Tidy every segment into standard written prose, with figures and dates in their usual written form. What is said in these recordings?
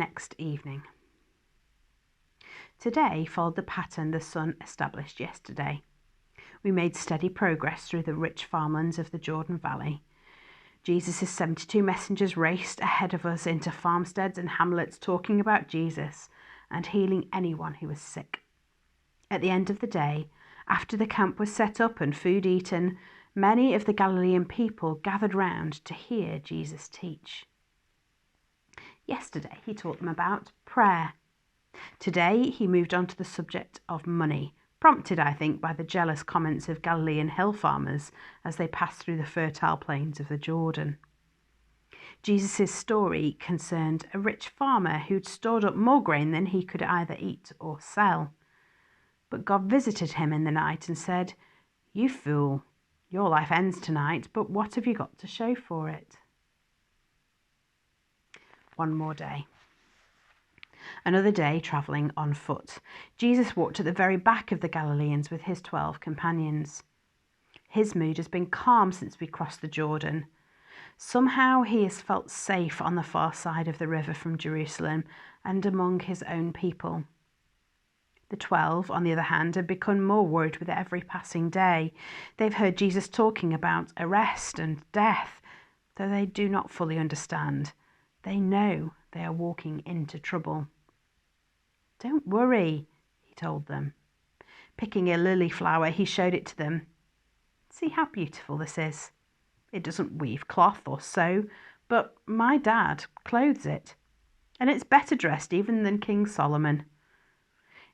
next evening. Today followed the pattern the sun established yesterday. We made steady progress through the rich farmlands of the Jordan Valley. Jesus' 72 messengers raced ahead of us into farmsteads and hamlets talking about Jesus and healing anyone who was sick. At the end of the day, after the camp was set up and food eaten, many of the Galilean people gathered round to hear Jesus teach. Yesterday he taught them about prayer. Today he moved on to the subject of money, prompted, I think, by the jealous comments of Galilean hill farmers as they passed through the fertile plains of the Jordan. Jesus' story concerned a rich farmer who'd stored up more grain than he could either eat or sell. But God visited him in the night and said, "You fool, your life ends tonight, but what have you got to show for it?" One more day. Another day travelling on foot. Jesus walked at the very back of the Galileans with his 12 companions. His mood has been calm since we crossed the Jordan. Somehow he has felt safe on the far side of the river from Jerusalem and among his own people. The 12, on the other hand, have become more worried with every passing day. They've heard Jesus talking about arrest and death, though they do not fully understand. They know they are walking into trouble. "Don't worry," he told them. Picking a lily flower, he showed it to them. "See how beautiful this is. It doesn't weave cloth or sew, but my dad clothes it, and it's better dressed even than King Solomon.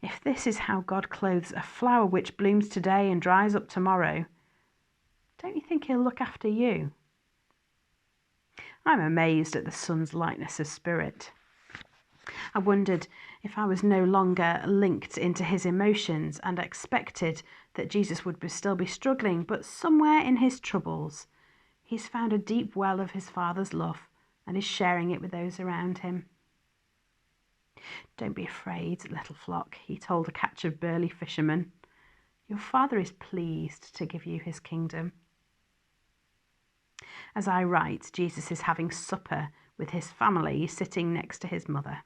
If this is how God clothes a flower which blooms today and dries up tomorrow, don't you think he'll look after you?" I'm amazed at the son's lightness of spirit. I wondered if I was no longer linked into his emotions and expected that Jesus would still be struggling, but somewhere in his troubles, he's found a deep well of his Father's love and is sharing it with those around him. "Don't be afraid, little flock," he told a catch of burly fishermen. "Your Father is pleased to give you his kingdom." As I write, Jesus is having supper with his family sitting next to his mother.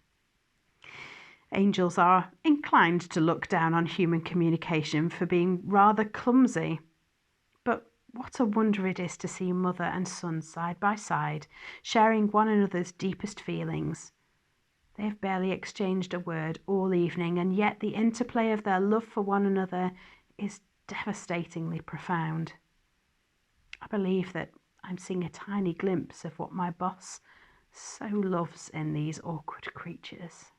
Angels are inclined to look down on human communication for being rather clumsy. But what a wonder it is to see mother and son side by side, sharing one another's deepest feelings. They have barely exchanged a word all evening, and yet the interplay of their love for one another is devastatingly profound. I believe that I'm seeing a tiny glimpse of what my boss so loves in these awkward creatures.